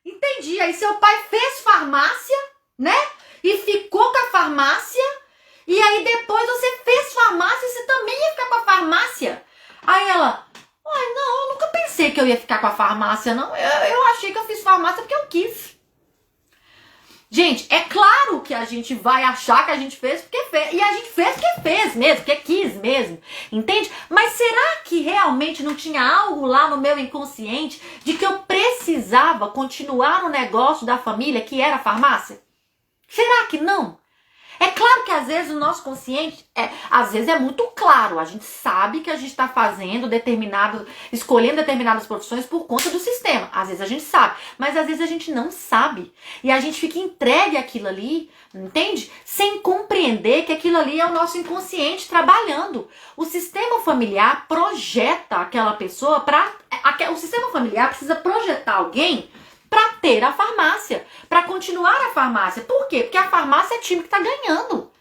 Entendi. Aí seu pai fez farmácia, né? E ficou com a farmácia. E aí depois você fez farmácia e você também ia ficar com a farmácia. Aí ela... não, eu nunca pensei que eu ia ficar com a farmácia, não. Eu achei que eu fiz farmácia porque eu quis. Gente, é claro que a gente vai achar que a gente fez porque fez. E a gente fez porque fez mesmo, porque quis mesmo. Entende? Mas será que realmente não tinha algo lá no meu inconsciente de que eu precisava continuar no negócio da família que era a farmácia? Será que não? É claro que às vezes o nosso consciente, às vezes é muito claro, a gente sabe que a gente está escolhendo determinadas profissões por conta do sistema. Às vezes a gente sabe, mas às vezes a gente não sabe. E a gente fica entregue àquilo ali, entende? Sem compreender que aquilo ali é o nosso inconsciente trabalhando. O sistema familiar projeta aquela pessoa o sistema familiar precisa projetar alguém para ter a farmácia, para continuar a farmácia. Por quê? Porque a farmácia é time que tá ganhando.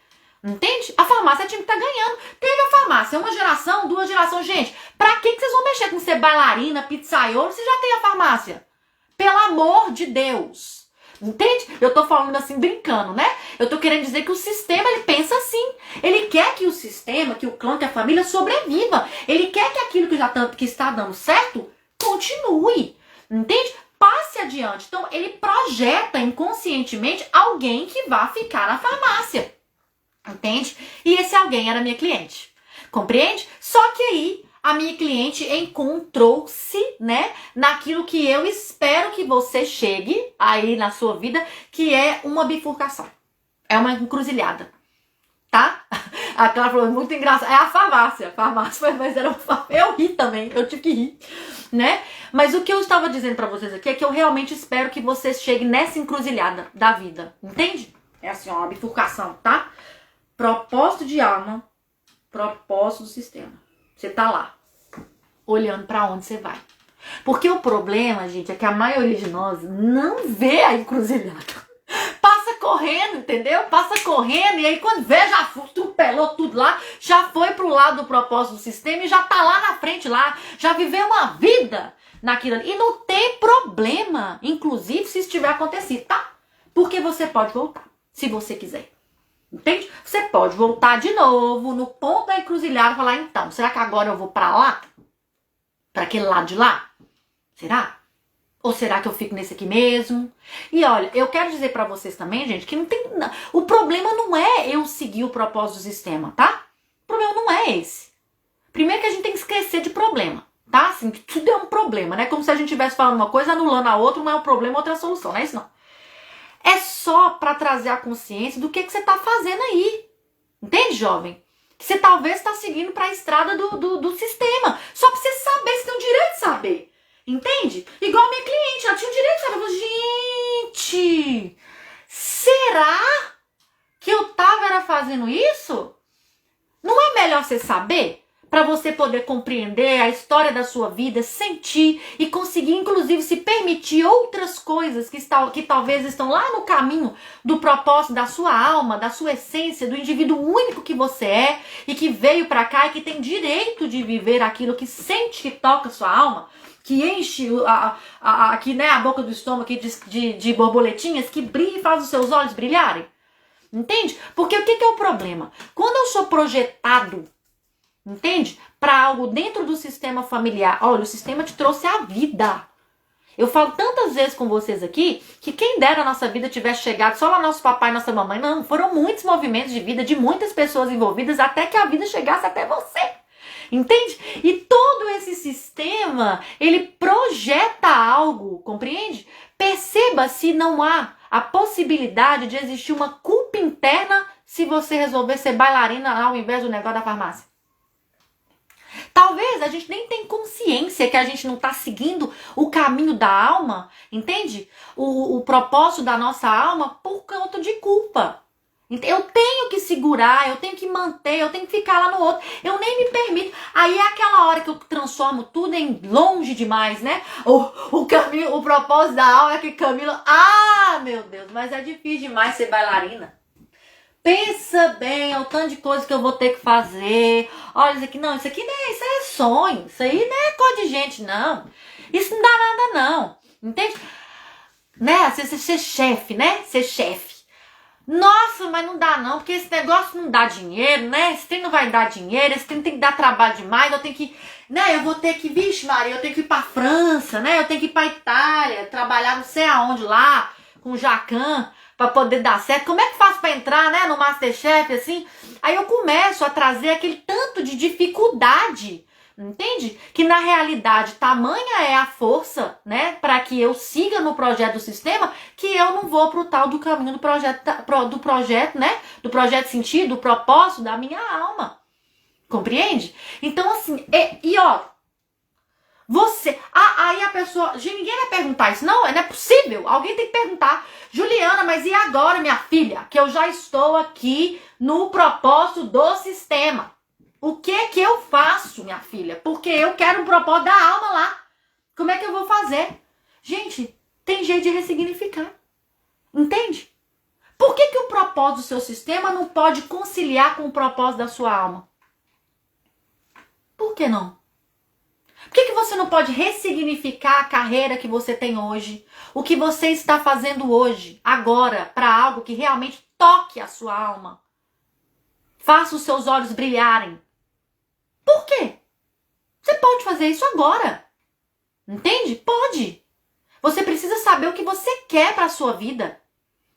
Entende? A farmácia é time que tá ganhando. Teve a farmácia, uma geração, 2 gerações. Gente, pra que vocês vão mexer com ser bailarina, pizzaiolo, se já tem a farmácia? Pelo amor de Deus. Entende? Eu tô falando assim, brincando, né? Eu tô querendo dizer que o sistema, ele pensa assim. Ele quer que o sistema, que o clã, que a família sobreviva. Ele quer que aquilo que está dando certo, continue. Entende? Passe adiante. Então, ele projeta inconscientemente alguém que vai ficar na farmácia. Entende? E esse alguém era minha cliente. Compreende? Só que aí, a minha cliente encontrou-se, né, naquilo que eu espero que você chegue aí na sua vida, que é uma bifurcação. É uma encruzilhada. Tá? Aquela falou muito engraçado. É a farmácia. Mas era eu ri também. Eu tive que rir, né? Mas o que eu estava dizendo pra vocês aqui é que eu realmente espero que vocês cheguem nessa encruzilhada da vida. Entende? É assim, ó, uma bifurcação, tá? Propósito de alma, propósito do sistema. Você tá lá, olhando pra onde você vai. Porque o problema, gente, é que a maioria de nós não vê a encruzilhada. Passa correndo, entendeu? Passa correndo e aí quando vê, já atropelou tudo lá, já foi pro lado do propósito do sistema e já tá lá na frente lá, já viveu uma vida naquilo ali. E não tem problema, inclusive, se isso tiver acontecido, tá? Porque você pode voltar, se você quiser. Entende? Você pode voltar de novo no ponto da encruzilhada e falar, então, será que agora eu vou pra lá? Pra aquele lado de lá? Será? Ou será que eu fico nesse aqui mesmo? E olha, eu quero dizer pra vocês também, gente, que não tem... O problema não é eu seguir o propósito do sistema, tá? O problema não é esse. Primeiro que a gente tem que esquecer de problema, tá? Assim, tudo é um problema, né? Como se a gente estivesse falando uma coisa, anulando a outra, um é um problema, outra é a solução, não é isso não. É só pra trazer a consciência do que você tá fazendo aí. Entende, jovem? Que você talvez tá seguindo pra estrada do sistema. Só pra você saber, você tem o direito de saber. Entende? Igual a minha cliente, ela tinha o direito de saber. Eu falei, gente, será que eu tava fazendo isso? Não é melhor você saber? Para você poder compreender a história da sua vida, sentir e conseguir, inclusive, se permitir outras coisas que talvez estão lá no caminho do propósito da sua alma, da sua essência, do indivíduo único que você é e que veio para cá e que tem direito de viver aquilo que sente que toca a sua alma, que enche aqui, né, a boca do estômago aqui de borboletinhas, que brilha e faz os seus olhos brilharem. Entende? Porque o que é o problema? Quando eu sou projetado, entende? Para algo dentro do sistema familiar. Olha, o sistema te trouxe a vida. Eu falo tantas vezes com vocês aqui que quem dera a nossa vida tivesse chegado só lá nosso papai e nossa mamãe. Não, foram muitos movimentos de vida de muitas pessoas envolvidas até que a vida chegasse até você. Entende? E todo esse sistema, ele projeta algo, compreende? Perceba se não há a possibilidade de existir uma culpa interna se você resolver ser bailarina ao invés do negócio da farmácia. Talvez a gente nem tenha consciência que a gente não está seguindo o caminho da alma, entende? O propósito da nossa alma por conta de culpa. Eu tenho que segurar, eu tenho que manter, eu tenho que ficar lá no outro. Eu nem me permito. Aí é aquela hora que eu transformo tudo em longe demais, né? O caminho, o propósito da alma é que Camila... Ah, meu Deus, mas é difícil demais ser bailarina. Pensa bem, é o tanto de coisa que eu vou ter que fazer. Olha, isso aqui não, isso aqui não isso é sonho. Isso aí não é coisa de gente, não. Isso não dá nada, não. Entende? Né? Você ser chefe, né? Ser chefe. Nossa, mas não dá não, porque esse negócio não dá dinheiro, né? Esse trem não vai dar dinheiro, esse trem tem que dar trabalho demais, eu tenho que, né? Eu vou ter que, vixe Maria, eu tenho que ir pra França, né? Eu tenho que ir pra Itália, trabalhar não sei aonde lá, com o Jacan, pra poder dar certo. Como é que faço pra entrar, né, no Masterchef, assim? Aí eu começo a trazer aquele tanto de dificuldade, entende? Que na realidade tamanha é a força, né, para que eu siga no projeto do sistema, que eu não vou pro tal do caminho do projeto, né, do projeto sentido, do propósito da minha alma. Compreende? Então assim, ó, você, aí a pessoa, gente, ninguém vai perguntar isso, não é possível, alguém tem que perguntar, Juliana, mas e agora, minha filha, que eu já estou aqui no propósito do sistema? O que eu faço, minha filha? Porque eu quero um propósito da alma lá. Como é que eu vou fazer? Gente, tem jeito de ressignificar. Entende? Por que o propósito do seu sistema não pode conciliar com o propósito da sua alma? Por que não? Por que você não pode ressignificar a carreira que você tem hoje? O que você está fazendo hoje, agora, para algo que realmente toque a sua alma? Faça os seus olhos brilharem. Por quê? Você pode fazer isso agora. Entende? Pode. Você precisa saber o que você quer para a sua vida.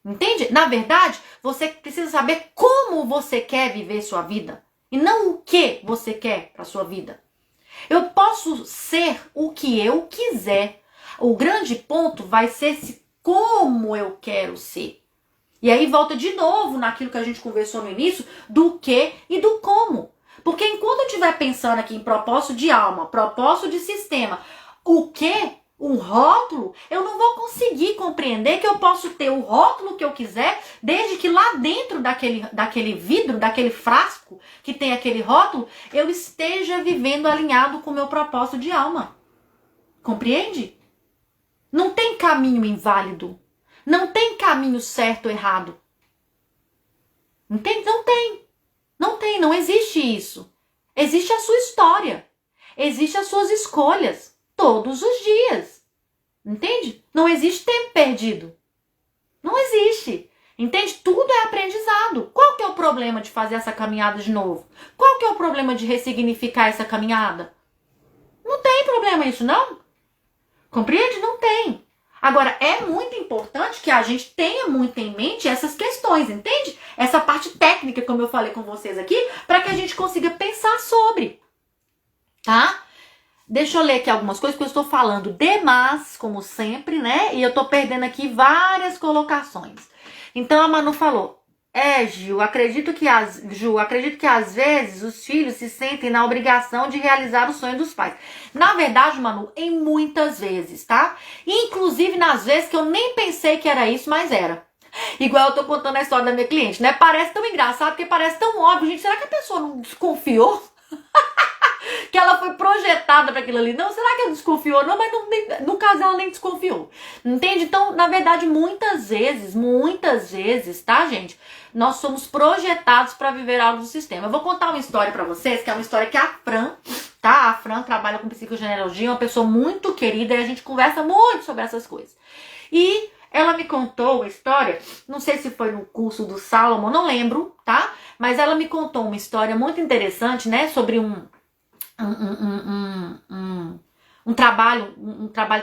Entende? Na verdade, você precisa saber como você quer viver sua vida. E não o que você quer para a sua vida. Eu posso ser o que eu quiser. O grande ponto vai ser como eu quero ser. E aí volta de novo naquilo que a gente conversou no início, do que e do como. Porque enquanto eu estiver pensando aqui em propósito de alma, propósito de sistema, o que? Um rótulo, eu não vou conseguir compreender que eu posso ter o rótulo que eu quiser, desde que lá dentro daquele vidro, daquele frasco que tem aquele rótulo, eu esteja vivendo alinhado com o meu propósito de alma. Compreende? Não tem caminho inválido. Não tem caminho certo ou errado. Entende? Não tem. Não tem, não existe isso. Existe a sua história. Existe as suas escolhas. Todos os dias. Entende? Não existe tempo perdido. Não existe. Entende? Tudo é aprendizado. Qual que é o problema de fazer essa caminhada de novo? Qual que é o problema de ressignificar essa caminhada? Não tem problema isso, não. Compreende? Não tem. Agora, é muito importante que a gente tenha muito em mente essas questões, entende? Essa parte técnica, como eu falei com vocês aqui, para que a gente consiga pensar sobre, tá? Deixa eu ler aqui algumas coisas, porque eu estou falando demais, como sempre, né? E eu tô perdendo aqui várias colocações. Então, a Manu falou, Gil, acredito que às vezes os filhos se sentem na obrigação de realizar o sonho dos pais. Na verdade, Manu, em muitas vezes, tá? Inclusive nas vezes que eu nem pensei que era isso, mas era. Igual eu tô contando a história da minha cliente, né? Parece tão engraçado, porque parece tão óbvio. Gente, será que a pessoa não desconfiou? Que ela foi projetada para aquilo ali. Não, será que ela desconfiou? Não, mas não, no caso ela nem desconfiou. Entende? Então, na verdade, muitas vezes, tá, gente? Nós somos projetados para viver algo do sistema. Eu vou contar uma história para vocês, que é uma história que a Fran, tá? A Fran trabalha com psicogenealogia, é uma pessoa muito querida e a gente conversa muito sobre essas coisas. E ela me contou uma história, não sei se foi no curso do Salomon, não lembro, tá? Mas ela me contou uma história muito interessante, né? Sobre um trabalho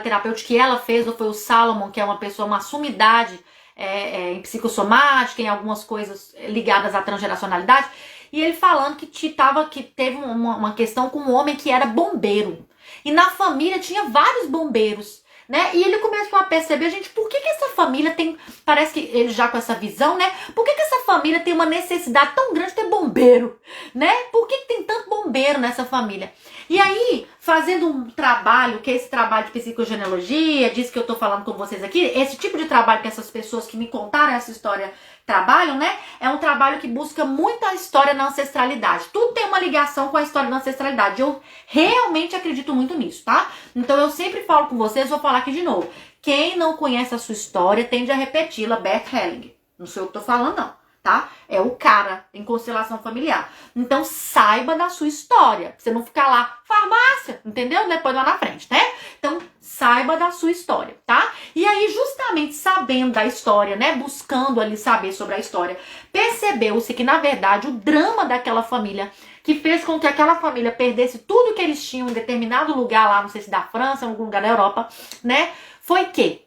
terapêutico que ela fez, ou foi o Salomon, que é uma pessoa, uma sumidade em psicossomática, em algumas coisas ligadas à transgeracionalidade, e ele falando que teve uma questão com um homem que era bombeiro, e na família tinha vários bombeiros, né? E ele começou a perceber, gente, por que essa família tem, parece que ele já com essa visão, né? Por que essa família tem uma necessidade tão grande de ter bombeiro, né? Por que tem tanto bombeiro nessa família? E aí, fazendo um trabalho, que é esse trabalho de psicogenealogia, disso que eu tô falando com vocês aqui, esse tipo de trabalho que essas pessoas que me contaram essa história trabalham, né? É um trabalho que busca muito a história na ancestralidade. Tudo tem uma ligação com a história da ancestralidade. Eu realmente acredito muito nisso, tá? Então eu sempre falo com vocês, vou falar aqui de novo. Quem não conhece a sua história tende a repeti-la, Bert Helling. Não sei o que eu tô falando, não, tá? É o cara em constelação familiar. Então saiba da sua história. Pra você não ficar lá, farmácia, entendeu? Depois lá na frente, né? Então saiba da sua história, tá? E aí, justamente sabendo da história, né? Buscando ali saber sobre a história, percebeu-se que, na verdade, o drama daquela família, que fez com que aquela família perdesse tudo que eles tinham em determinado lugar lá, não sei se da França, em algum lugar da Europa, né? Foi que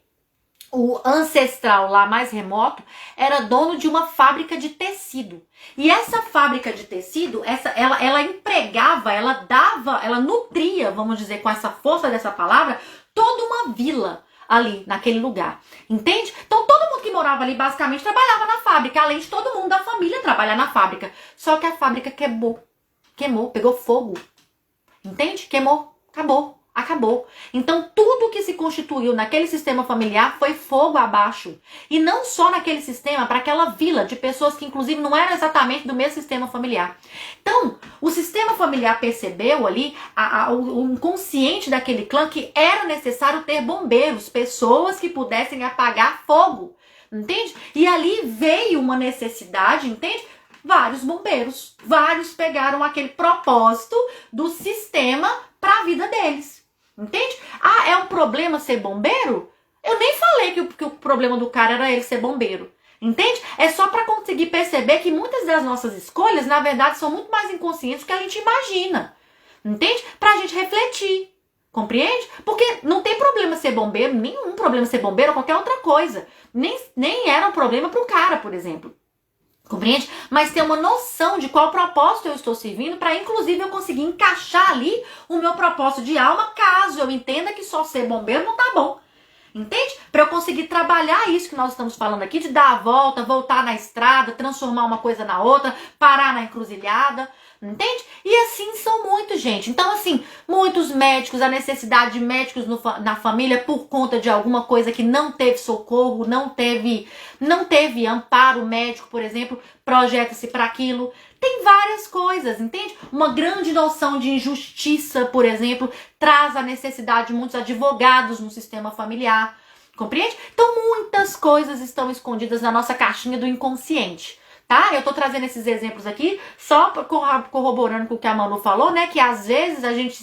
o ancestral lá mais remoto era dono de uma fábrica de tecido. E essa fábrica de tecido, ela empregava, ela nutria, vamos dizer, com essa força dessa palavra, toda uma vila ali naquele lugar. Entende? Então todo mundo que morava ali basicamente trabalhava na fábrica, além de todo mundo da família trabalhar na fábrica. Só que a fábrica queimou, pegou fogo. Entende? Queimou, acabou. Então tudo que se constituiu naquele sistema familiar foi fogo abaixo. E não só naquele sistema, para aquela vila de pessoas que inclusive não eram exatamente do mesmo sistema familiar. Então, o sistema familiar percebeu ali, o inconsciente daquele clã, que era necessário ter bombeiros, pessoas que pudessem apagar fogo. Entende? E ali veio uma necessidade, entende? Vários bombeiros, vários pegaram aquele propósito do sistema para a vida deles. Entende? Ah, é um problema ser bombeiro? Eu nem falei que o problema do cara era ele ser bombeiro. Entende? É só para conseguir perceber que muitas das nossas escolhas, na verdade, são muito mais inconscientes do que a gente imagina. Entende? Pra gente refletir. Compreende? Porque não tem problema ser bombeiro, nenhum problema ser bombeiro ou qualquer outra coisa. Nem era um problema pro cara, por exemplo. Compreende? Mas ter uma noção de qual propósito eu estou servindo para, inclusive, eu conseguir encaixar ali o meu propósito de alma, caso eu entenda que só ser bombeiro não tá bom. Entende? Para eu conseguir trabalhar isso que nós estamos falando aqui, de dar a volta, voltar na estrada, transformar uma coisa na outra, parar na encruzilhada, entende? E assim são muitos, gente. Então, assim, muitos médicos, a necessidade de médicos na família por conta de alguma coisa que não teve socorro, não teve amparo médico, por exemplo, projeta-se para aquilo. Tem várias coisas, entende? Uma grande noção de injustiça, por exemplo, traz a necessidade de muitos advogados no sistema familiar, compreende? Então, muitas coisas estão escondidas na nossa caixinha do inconsciente. Tá? Eu tô trazendo esses exemplos aqui só corroborando com o que a Manu falou, né? Que às vezes a gente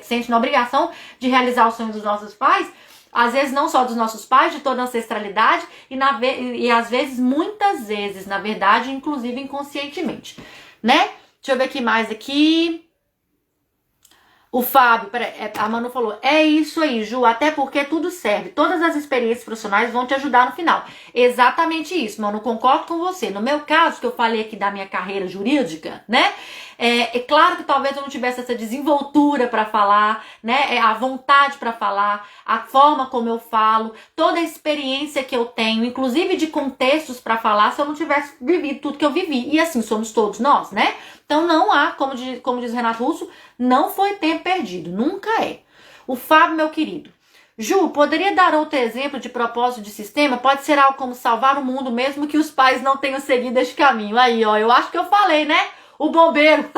sente na obrigação de realizar o sonho dos nossos pais, às vezes não só dos nossos pais, de toda a ancestralidade e às vezes, muitas vezes, na verdade, inclusive inconscientemente, né? Deixa eu ver aqui mais aqui. O Fábio, a Manu falou, é isso aí, Ju, até porque tudo serve. Todas as experiências profissionais vão te ajudar no final. Exatamente isso, Manu, concordo com você. No meu caso, que eu falei aqui da minha carreira jurídica, né? É claro que talvez eu não tivesse essa desenvoltura para falar, né? A vontade para falar, a forma como eu falo, toda a experiência que eu tenho, inclusive de contextos para falar, se eu não tivesse vivido tudo que eu vivi. E assim somos todos nós, né? Então não há, como diz Renato Russo, não foi tempo perdido, nunca é. O Fábio, meu querido. Ju, poderia dar outro exemplo de propósito de sistema? Pode ser algo como salvar o mundo, mesmo que os pais não tenham seguido este caminho. Aí, ó, eu acho que eu falei, né? O bombeiro.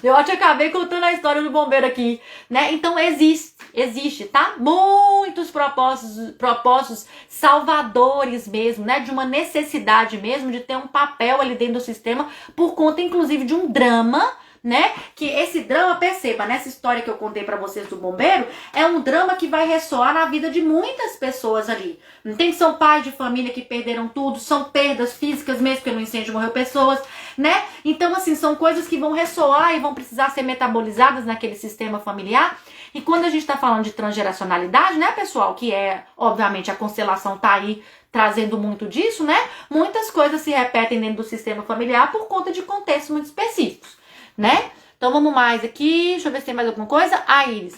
Eu acho que acabei contando a história do bombeiro aqui, né? Então existe, tá? Muitos propósitos salvadores mesmo, né? De uma necessidade mesmo de ter um papel ali dentro do sistema, por conta inclusive de um drama, né? Que esse drama, perceba, nessa história que eu contei pra vocês do bombeiro, é um drama que vai ressoar na vida de muitas pessoas ali. Não tem que são pais de família que perderam tudo, são perdas físicas mesmo, porque no incêndio morreu pessoas, né? Então, assim, são coisas que vão ressoar e vão precisar ser metabolizadas naquele sistema familiar. E quando a gente tá falando de transgeracionalidade, né, pessoal, que é, obviamente, a constelação tá aí trazendo muito disso, né? Muitas coisas se repetem dentro do sistema familiar por conta de contextos muito específicos, né? Então vamos mais aqui, deixa eu ver se tem mais alguma coisa. Iris.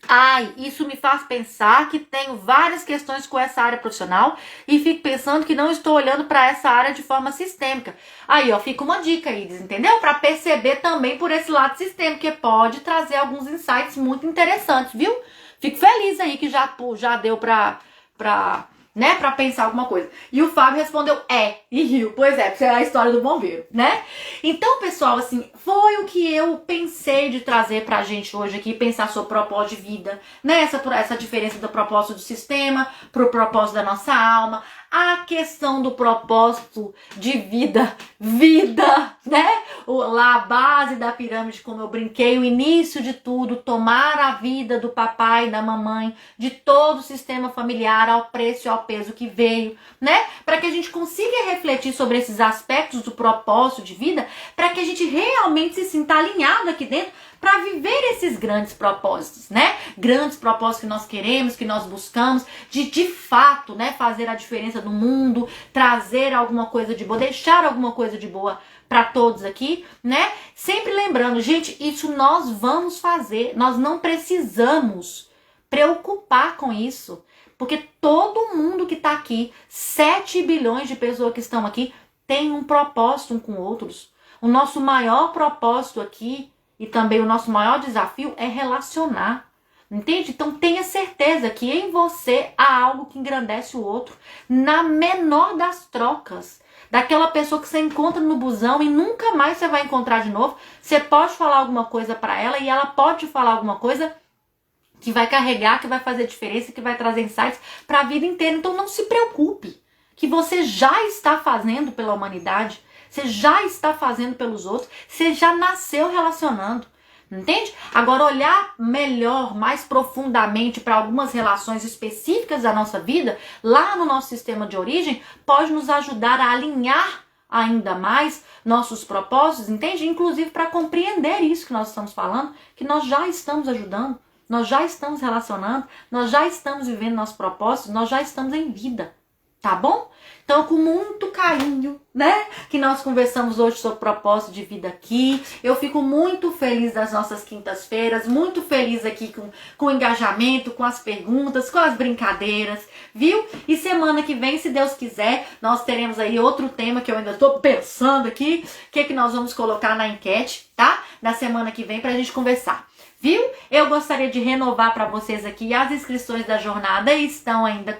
Ai, isso me faz pensar que tenho várias questões com essa área profissional e fico pensando que não estou olhando para essa área de forma sistêmica. Aí, ó, fica uma dica, Iris, entendeu? Para perceber também por esse lado sistêmico, que pode trazer alguns insights muito interessantes, viu? Fico feliz aí que já deu pra pensar alguma coisa. E o Fábio respondeu, e riu. Pois é, porque é a história do bombeiro, né? Então, pessoal, assim, foi o que eu pensei de trazer pra gente hoje aqui, pensar sobre propósito de vida, né? Essa diferença do propósito do sistema pro propósito da nossa alma, a questão do propósito de vida, né? Lá a base da pirâmide, como eu brinquei, o início de tudo, tomar a vida do papai, da mamãe, de todo o sistema familiar ao preço e ao peso que veio, né? Para que a gente consiga refletir sobre esses aspectos do propósito de vida, para que a gente realmente se sinta alinhado aqui dentro para viver esses grandes propósitos, né? Grandes propósitos que nós queremos, que nós buscamos, de fato, né, fazer a diferença no mundo, trazer alguma coisa de boa, deixar alguma coisa de boa para todos aqui, né? Sempre lembrando, gente, isso nós vamos fazer, nós não precisamos preocupar com isso, porque todo mundo que tá aqui, 7 bilhões de pessoas que estão aqui, tem um propósito um com outros. O nosso maior propósito aqui e também o nosso maior desafio é relacionar, entende? Então tenha certeza que em você há algo que engrandece o outro, na menor das trocas. Daquela pessoa que você encontra no busão e nunca mais você vai encontrar de novo, você pode falar alguma coisa para ela e ela pode falar alguma coisa que vai carregar, que vai fazer diferença, que vai trazer insights para a vida inteira. Então não se preocupe, que você já está fazendo pela humanidade, você já está fazendo pelos outros, você já nasceu relacionando, entende? Agora, olhar melhor, mais profundamente para algumas relações específicas da nossa vida, lá no nosso sistema de origem, pode nos ajudar a alinhar ainda mais nossos propósitos, entende? Inclusive para compreender isso que nós estamos falando, que nós já estamos ajudando, nós já estamos relacionando, nós já estamos vivendo nossos propósitos, nós já estamos em vida. tá bom? Então, com muito carinho, né, que nós conversamos hoje sobre propósito de vida aqui. Eu fico muito feliz das nossas quintas-feiras, muito feliz aqui com o engajamento, com as perguntas, com as brincadeiras, viu? E semana que vem, se Deus quiser, nós teremos aí outro tema que eu ainda tô pensando aqui, que nós vamos colocar na enquete, tá? Na semana que vem pra gente conversar. Viu? Eu gostaria de renovar para vocês aqui, as inscrições da jornada estão ainda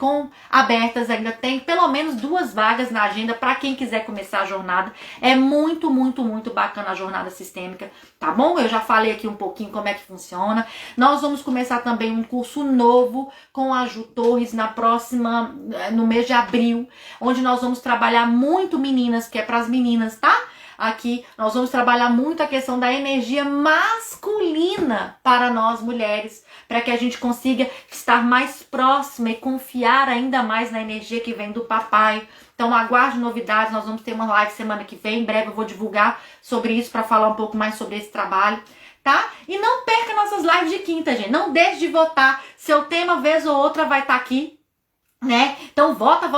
abertas, ainda tem pelo menos 2 vagas na agenda para quem quiser começar a jornada. É muito, muito, muito bacana a jornada sistêmica, tá bom? Eu já falei aqui um pouquinho como é que funciona. Nós vamos começar também um curso novo com a Ju Torres no mês de abril, onde nós vamos trabalhar muito meninas, que é para as meninas, tá? Aqui nós vamos trabalhar muito a questão da energia masculina para nós mulheres, para que a gente consiga estar mais próxima e confiar ainda mais na energia que vem do papai. Então aguarde novidades, nós vamos ter uma live semana que vem, em breve eu vou divulgar sobre isso para falar um pouco mais sobre esse trabalho, tá? E não perca nossas lives de quinta, gente, não deixe de votar, seu tema vez ou outra vai estar aqui, né? Então vota,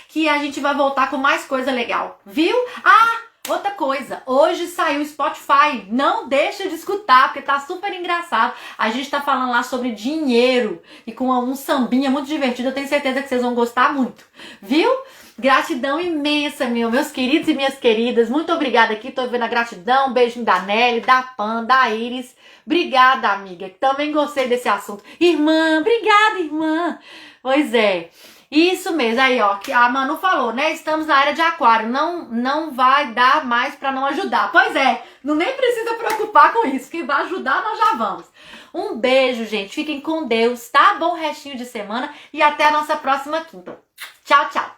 que a gente vai voltar com mais coisa legal, viu? Outra coisa, hoje saiu o Spotify, não deixa de escutar, porque tá super engraçado. A gente tá falando lá sobre dinheiro e com um sambinha muito divertido, eu tenho certeza que vocês vão gostar muito, viu? Gratidão imensa, meus queridos e minhas queridas, muito obrigada aqui, tô vendo a gratidão, um beijinho da Nelly, da Pan, da Iris, obrigada amiga, também gostei desse assunto. Irmã, obrigada irmã, pois é. Isso mesmo, aí ó, que a Manu falou, né, estamos na área de aquário, não vai dar mais pra não ajudar. Pois é, nem precisa preocupar com isso, quem vai ajudar nós já vamos. Um beijo, gente, fiquem com Deus, tá? Bom restinho de semana e até a nossa próxima quinta. Tchau, tchau.